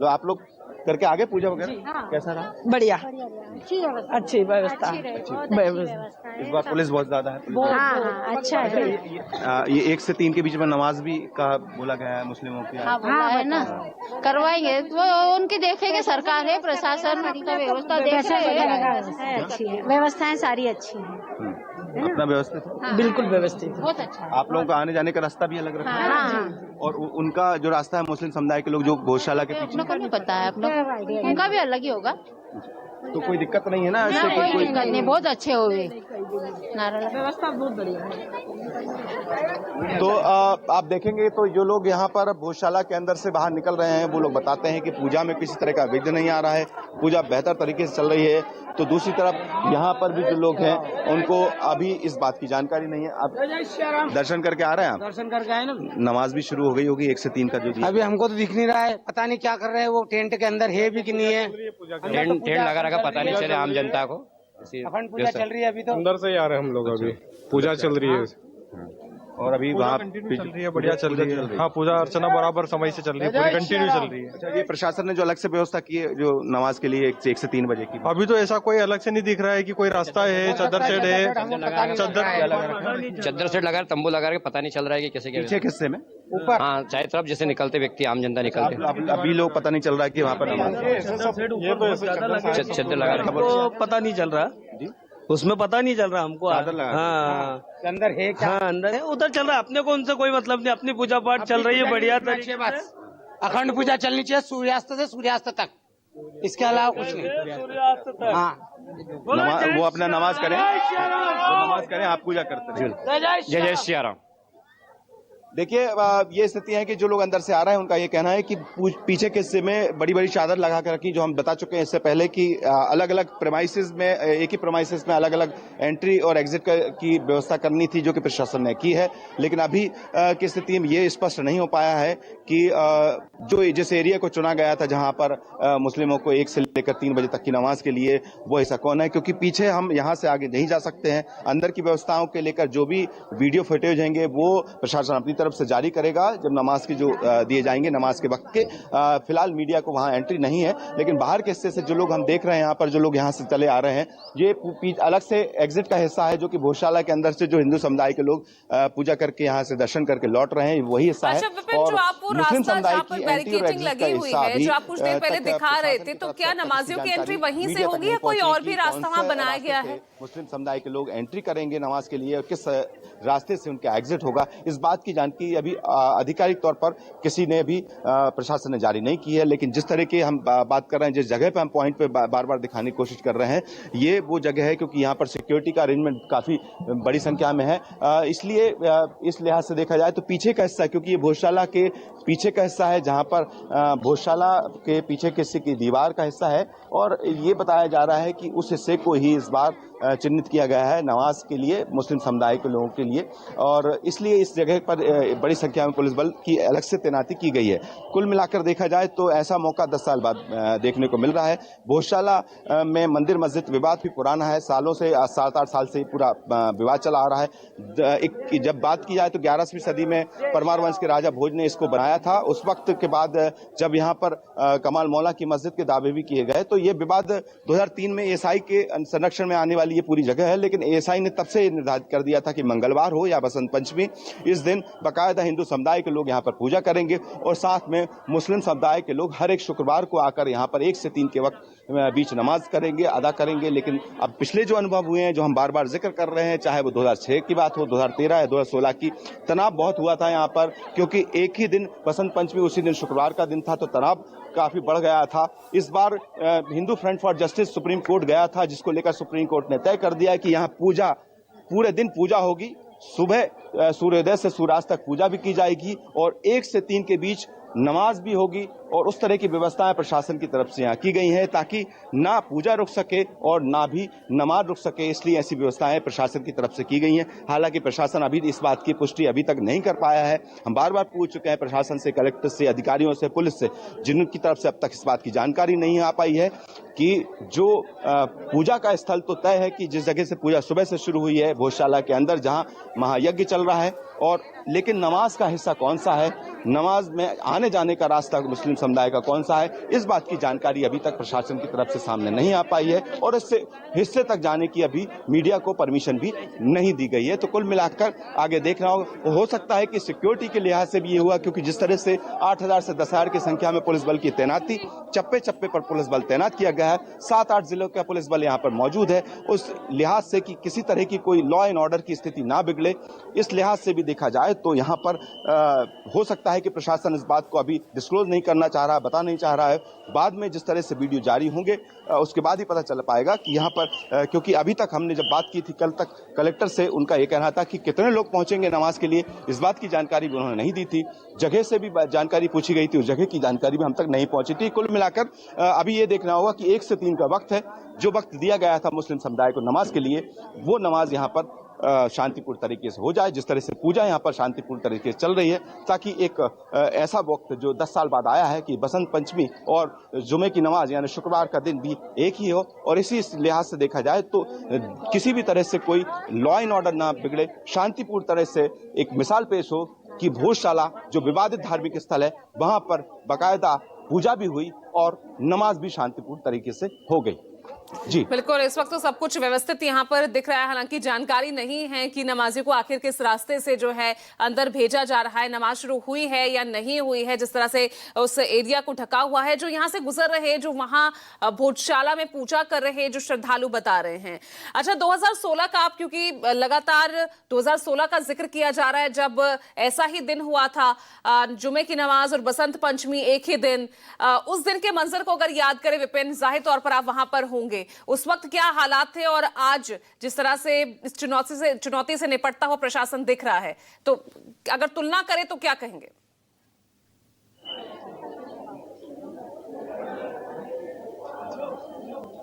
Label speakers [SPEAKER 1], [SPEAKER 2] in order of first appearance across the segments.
[SPEAKER 1] तो आप लोग करके आगे पूजा वगैरह कैसा रहा?
[SPEAKER 2] बढ़िया,
[SPEAKER 3] अच्छी व्यवस्था।
[SPEAKER 1] इस बार पुलिस बहुत ज्यादा है।
[SPEAKER 3] अच्छा है।
[SPEAKER 1] ये 1 से 3 के बीच में नमाज भी का बोला गया है मुस्लिमों की।
[SPEAKER 3] हाँ है ना, करवाएंगे वो उनकी देखेंगे, सरकार है, प्रशासन का व्यवस्था देख रहे हैं। अच्छी है, व्यवस्थाएं सारी अच्छी हैं।
[SPEAKER 1] अपना व्यवस्थित है?
[SPEAKER 2] बिल्कुल व्यवस्थित।
[SPEAKER 3] बहुत अच्छा है।
[SPEAKER 1] आप लोगों का आने जाने का रास्ता भी अलग रखा है?
[SPEAKER 3] हाँ।
[SPEAKER 1] और उनका जो रास्ता है मुस्लिम समुदाय के लोग जो गौशाला के पीछे,
[SPEAKER 3] अपनों को नहीं पता है, अपनों उनका भी अलग ही होगा।
[SPEAKER 1] तो कोई दिक्कत नहीं है ना?
[SPEAKER 3] ना, कोई दिक्कत नहीं, बहुत अच्छे हुए,
[SPEAKER 2] व्यवस्था बहुत बढ़िया है।
[SPEAKER 1] तो आप देखेंगे तो जो लोग यहाँ पर गौशाला के अंदर से बाहर निकल रहे हैं वो लोग बताते हैं कि पूजा में किसी तरह का विघ्न नहीं आ रहा है, पूजा बेहतर तरीके से चल रही है। तो दूसरी तरफ यहाँ पर भी जो लोग हैं उनको अभी इस बात की जानकारी नहीं है। आप दर्शन करके आ रहे हैं? आप
[SPEAKER 2] दर्शन करके आए ना,
[SPEAKER 1] नमाज भी शुरू हो गई होगी 1 से 3 का जो दिया।
[SPEAKER 2] अभी हमको तो दिख नहीं रहा है, पता नहीं क्या कर रहे हैं वो, टेंट के अंदर है भी कि नहीं है।
[SPEAKER 4] टेंट लगा रखा, पता नहीं चले आम जनता को।
[SPEAKER 2] अखंड पूजा चल रही है अभी तो,
[SPEAKER 5] अंदर से ही आ रहे हैं हम लोग। अभी पूजा चल रही है
[SPEAKER 1] और अभी वहाँ
[SPEAKER 5] चल रही है, बढ़िया चल रही है। हाँ, पूजा अर्चना बराबर समय से चल रही है, पूरी कंटिन्यू चल रही है।
[SPEAKER 1] अच्छा, ये प्रशासन ने जो अलग से व्यवस्था की है जो नमाज के लिए 1 से 3 बजे की,
[SPEAKER 5] अभी तो ऐसा कोई अलग से नहीं दिख रहा है कि कोई रास्ता है, चादर शेड है,
[SPEAKER 4] चद्दर सेट लगा, तंबू लगा के पता नहीं चल रहा है कि कैसे क्या।
[SPEAKER 1] पीछे किस्से में
[SPEAKER 2] ऊपर
[SPEAKER 4] हाँ, चाहे तरफ जैसे निकलते व्यक्ति, आम जनता निकलते,
[SPEAKER 1] अभी लोग पता नहीं चल रहा है कि वहाँ पर नमाज
[SPEAKER 4] चद्दर लगा रखा।
[SPEAKER 6] तो पता नहीं चल रहा उसमें, पता नहीं चल रहा हमको। हाँ,
[SPEAKER 2] अंदर है क्या?
[SPEAKER 6] हाँ अंदर है, उधर चल रहा है, अपने को उनसे कोई मतलब नहीं, अपनी पूजा पाठ चल रही है बढ़िया तरीके से।
[SPEAKER 2] अखंड पूजा चलनी चाहिए सूर्यास्त से सूर्यास्त तक, इसके अलावा कुछ नहीं।
[SPEAKER 6] सूर्यास्त तक।
[SPEAKER 2] हाँ,
[SPEAKER 1] वो अपना नमाज करें, नमाज करें, आप पूजा करते रहिए।
[SPEAKER 4] जय जय श्री राम।
[SPEAKER 1] देखिए ये स्थिति है कि जो लोग अंदर से आ रहे हैं उनका ये कहना है कि पीछे के हिस्से में बड़ी बड़ी चादर लगा कर रखी, जो हम बता चुके हैं इससे पहले कि अलग अलग प्रेमाइसेस में, एक ही प्रेमाइसेस में अलग अलग एंट्री और एग्जिट की व्यवस्था करनी थी जो कि प्रशासन ने की है। लेकिन अभी की स्थिति में ये स्पष्ट नहीं हो पाया है कि जो जिस एरिया को चुना गया था जहां पर मुस्लिमों को 1 से लेकर 3 बजे तक की नमाज के लिए, वो ऐसा कौन है, क्योंकि पीछे हम यहाँ से आगे नहीं जा सकते हैं। अंदर की व्यवस्थाओं के लेकर जो भी वीडियो फुटेज होंगे वो प्रशासन अपनी तरफ से जारी करेगा जब नमाज के जो दिए जाएंगे नमाज के वक्त के। फिलहाल मीडिया को वहां एंट्री नहीं है, लेकिन बाहर के हिस्से से जो लोग हम देख रहे हैं, यहाँ पर जो लोग यहाँ से चले आ रहे हैं, ये अलग से एग्जिट का हिस्सा है जो कि गौशाला के अंदर से जो हिंदू समुदाय के लोग पूजा करके यहाँ से दर्शन करके लौट रहे हैं, वही हिस्सा है। और मुस्लिम समुदाय की
[SPEAKER 7] बैरिकेडिंग लगी हुई है जो आप कुछ देर पहले दिखा रहे थे, तो क्या नमाजियों की एंट्री वहीं से होगी या कोई और भी रास्ता वहां बनाया गया है?
[SPEAKER 1] मुस्लिम समुदाय के लोग एंट्री करेंगे नमाज के लिए, किस रास्ते से उनका एग्जिट होगा, इस बात की जानकारी अभी आधिकारिक तौर पर किसी ने भी प्रशासन ने जारी नहीं की है। लेकिन जिस तरह की हम बात कर रहे हैं, जिस जगह पे हम पॉइंट पे बार बार दिखाने की कोशिश कर रहे हैं, ये वो जगह है क्योंकि यहाँ पर सिक्योरिटी का अरेंजमेंट काफी बड़ी संख्या में है। इसलिए इस लिहाज से देखा जाए तो पीछे का हिस्सा, क्योंकि ये भोजशाला के पीछे का हिस्सा है, जहाँ पर भोजशाला के पीछे के हिस्से की दीवार का हिस्सा है, और ये बताया जा रहा है कि उस हिस्से को ही इस बार चिन्हित किया गया है नमाज के लिए, मुस्लिम समुदाय के लोगों के लिए, और इसलिए इस जगह पर बड़ी संख्या में पुलिस बल की अलग से तैनाती की गई है। कुल मिलाकर देखा जाए तो ऐसा मौका 10 साल बाद देखने को मिल रहा है। भोजशाला में मंदिर मस्जिद विवाद भी पुराना है, सालों से 7-8 साल से पूरा विवाद चला आ रहा है। जब बात की जाए तो 11वीं सदी में परमार वंश के राजा भोज ने इसको बनाया था। उस वक्त के बाद जब यहाँ पर कमाल मौला की मस्जिद के दावे भी किए गए तो ये विवाद 2003 में एएसआई के संरक्षण में आने वाली ये पूरी जगह है। लेकिन एएसआई ने तब से निर्धारित कर दिया था कि मंगलवार हो या बसंत पंचमी, इस दिन बाकायदा हिंदू समुदाय के लोग यहाँ पर पूजा करेंगे, और साथ में मुस्लिम समुदाय के लोग हर एक शुक्रवार को आकर यहाँ पर 1 से 3 के वक्त बीच नमाज करेंगे, अदा करेंगे। लेकिन अब पिछले जो अनुभव हुए हैं, जो हम बार बार जिक्र कर रहे हैं, चाहे वो 2006 की बात हो, 2013 या 2016 की, तनाव बहुत हुआ था यहाँ पर, क्योंकि एक ही दिन बसंत पंचमी, उसी दिन शुक्रवार का दिन था, तो तनाव काफी बढ़ गया था। इस बार Hindu Front for Justice Supreme Court गया था, जिसको लेकर सुप्रीम कोर्ट ने तय कर दिया कि यहाँ पूजा पूरे दिन पूजा होगी, सुबह सूर्योदय से सूर्यास्त तक पूजा भी की जाएगी और 1 से 3 के बीच नमाज भी होगी, और उस तरह की व्यवस्थाएं प्रशासन की तरफ से यहाँ की गई हैं ताकि ना पूजा रुक सके और ना भी नमाज रुक सके। इसलिए ऐसी व्यवस्थाएं प्रशासन की तरफ से की गई हैं। हालांकि प्रशासन अभी इस बात की पुष्टि अभी तक नहीं कर पाया है। हम बार बार पूछ चुके हैं प्रशासन से, कलेक्टर से, अधिकारियों से, पुलिस से, जिनकी तरफ से अब तक इस बात की जानकारी नहीं आ पाई है कि जो पूजा का स्थल तो तय है कि जिस जगह से पूजा सुबह से शुरू हुई है भोजशाला के अंदर, जहां महायज्ञ चल रहा है, और लेकिन नमाज का हिस्सा कौन सा है, नमाज में आने जाने का रास्ता मुस्लिम समुदाय का कौन सा है, इस बात की जानकारी अभी तक प्रशासन की तरफ से सामने नहीं आ पाई है और इससे हिस्से तक जाने की अभी मीडिया को परमिशन भी नहीं दी गई है। तो कुल मिलाकर आगे देखना हो सकता है कि सिक्योरिटी के लिहाज से भी ये हुआ, क्योंकि जिस तरह से 8,000 से 10,000 की संख्या में पुलिस बल की तैनाती, चप्पे चप्पे पर पुलिस बल तैनात किया गया है, 7-8 जिलों का पुलिस बल यहाँ पर मौजूद है, उस लिहाज से कि किसी तरह की कोई लॉ एंड ऑर्डर की स्थिति ना बिगड़े, इस लिहाज से भी देखा जाए तो यहाँ पर हो सकता है कि प्रशासन इस बात को अभी डिस्क्लोज नहीं करना चाह रहा है, बता नहीं चाह रहा है। बाद में जिस तरह से वीडियो जारी होंगे उसके बाद ही पता चल पाएगा कि यहाँ पर क्योंकि अभी तक हमने जब बात की थी कल तक कलेक्टर से, उनका ये कहना था कि कितने लोग पहुंचेंगे नमाज के लिए, इस बात की जानकारी भी उन्होंने नहीं दी थी। जगह से भी जानकारी पूछी गई थी, उस जगह की जानकारी भी हम तक नहीं पहुंची थी। कुल मिलाकर अभी ये देखना होगा कि 1 से 3 का वक्त है, जो वक्त दिया गया था मुस्लिम समुदाय को नमाज के लिए, वो नमाज यहाँ पर शांतिपूर्ण तरीके से हो जाए, जिस तरह से पूजा यहाँ पर शांतिपूर्ण तरीके से चल रही है, ताकि एक ऐसा वक्त जो 10 साल बाद आया है कि बसंत पंचमी और जुमे की नमाज यानी शुक्रवार का दिन भी एक ही हो, और इसी लिहाज से देखा जाए तो किसी भी तरह से कोई लॉ एंड ऑर्डर ना बिगड़े, शांतिपूर्ण तरह से एक मिसाल पेश हो कि भोजशाला जो विवादित धार्मिक स्थल है वहां पर बाकायदा पूजा भी हुई और नमाज भी शांतिपूर्ण तरीके से हो गई। जी
[SPEAKER 7] बिल्कुल, इस वक्त तो सब कुछ व्यवस्थित यहाँ पर दिख रहा है। हालांकि जानकारी नहीं है कि नमाजी को आखिर किस रास्ते से जो है अंदर भेजा जा रहा है, नमाज शुरू हुई है या नहीं हुई है, जिस तरह से उस एरिया को ढका हुआ है। जो यहाँ से गुजर रहे, जो वहां भोजशाला में पूजा कर रहे जो श्रद्धालु बता रहे हैं। अच्छा, 2016 का आप, क्योंकि लगातार 2016 का जिक्र किया जा रहा है जब ऐसा ही दिन हुआ था, जुमे की नमाज और बसंत पंचमी एक ही दिन, उस दिन के मंजर को अगर याद करें विपिन, जाहिर तौर पर आप वहां पर होंगे, उस वक्त क्या हालात थे और आज जिस तरह से इस चुनौती से निपटता हुआ प्रशासन दिख रहा है, तो अगर तुलना करें तो क्या कहेंगे?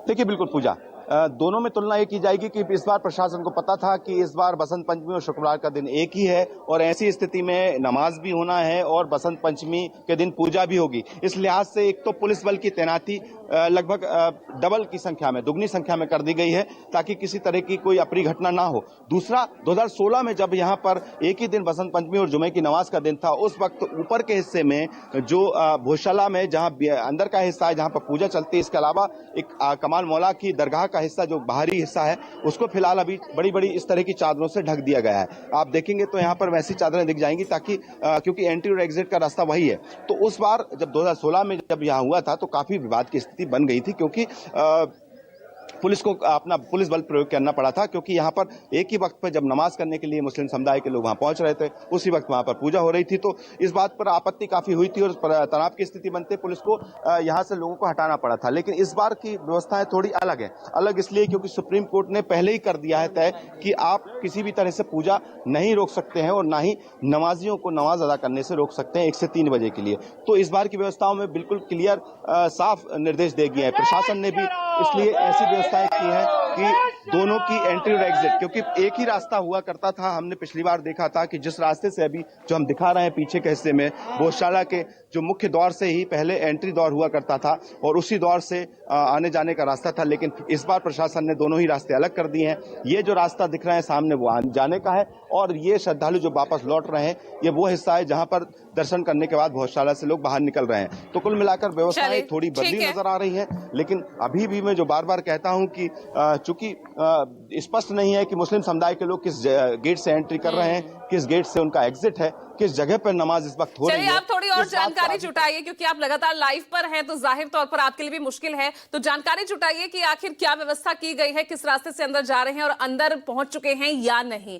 [SPEAKER 1] देखिए, बिल्कुल पूजा, दोनों में तुलना ये की जाएगी कि इस बार प्रशासन को पता था कि इस बार बसंत पंचमी और शुक्रवार का दिन एक ही है और ऐसी स्थिति में नमाज भी होना है और बसंत पंचमी के दिन पूजा भी होगी। इस लिहाज से एक तो पुलिस बल की तैनाती लगभग डबल की संख्या में, दुगनी संख्या में कर दी गई है ताकि किसी तरह की कोई अप्रिय घटना ना हो। दूसरा, 2016 में जब यहाँ पर एक ही दिन बसंत पंचमी और जुमे की नमाज का दिन था, उस वक्त ऊपर के हिस्से में जो भोजशाला में जहाँ अंदर का हिस्सा है जहाँ पर पूजा चलती है, इसके अलावा एक कमाल मौला की दरगाह का हिस्सा जो बाहरी हिस्सा है उसको फिलहाल अभी बड़ी बड़ी इस तरह की चादरों से ढक दिया गया है। आप देखेंगे तो यहाँ पर वैसी चादरें दिख जाएंगी ताकि क्योंकि एंट्री और एग्जिट का रास्ता वही है। तो उस बार जब 2016 में जब यहाँ हुआ था तो काफी विवाद की स्थिति बन गई थी, क्योंकि पुलिस को अपना पुलिस बल प्रयोग करना पड़ा था, क्योंकि यहाँ पर एक ही वक्त पर जब नमाज करने के लिए मुस्लिम समुदाय के लोग वहां पहुंच रहे थे, उसी वक्त वहां पर पूजा हो रही थी। तो इस बात पर आपत्ति काफी हुई थी और तनाव की स्थिति बनते पुलिस को यहाँ से लोगों को हटाना पड़ा था। लेकिन इस बार की व्यवस्थाएं थोड़ी अलग है। अलग इसलिए क्योंकि सुप्रीम कोर्ट ने पहले ही कर दिया है तय कि आप किसी भी तरह से पूजा नहीं रोक सकते हैं और ना ही नमाजियों को नमाज अदा करने से रोक सकते हैं 1 से 3 बजे के लिए। तो इस बार की व्यवस्थाओं में बिल्कुल क्लियर साफ निर्देश दे दिए हैं। प्रशासन ने भी इसलिए ऐसी व्यवस्थाएं की है कि दोनों की एंट्री और एग्जिट, क्योंकि एक ही रास्ता हुआ करता था। हमने पिछली बार देखा था कि जिस रास्ते से अभी जो हम दिखा रहे हैं पीछे के हिस्से में, भोजशाला के जो मुख्य द्वार से ही पहले एंट्री द्वार हुआ करता था और उसी द्वार से आने जाने का रास्ता था। लेकिन इस बार प्रशासन ने दोनों ही रास्ते अलग कर दिए हैं। ये जो रास्ता दिख रहा है सामने वो आने जाने का है और ये श्रद्धालु जो वापस लौट रहे हैं ये वो हिस्सा है जहां पर दर्शन करने के बाद भोजशाला से लोग बाहर निकल रहे हैं। तो कुल मिलाकर व्यवस्थाएं थोड़ी बदली नजर आ रही है। लेकिन अभी भी मैं जो बार बार कहता हूं कि चूंकि स्पष्ट नहीं है कि मुस्लिम समुदाय के लोग किस गेट से एंट्री कर रहे हैं, किस गेट से उनका एग्जिट है, किस जगह पर नमाज इस वक्त हो रही है।
[SPEAKER 7] आप थोड़ी और जानकारी जुटाइए, क्योंकि आप लगातार लाइव पर हैं तो जाहिर तौर पर आपके लिए भी मुश्किल है। तो जानकारी जुटाइए कि आखिर क्या व्यवस्था की गई है, किस रास्ते से अंदर जा रहे हैं और अंदर पहुंच चुके हैं या नहीं।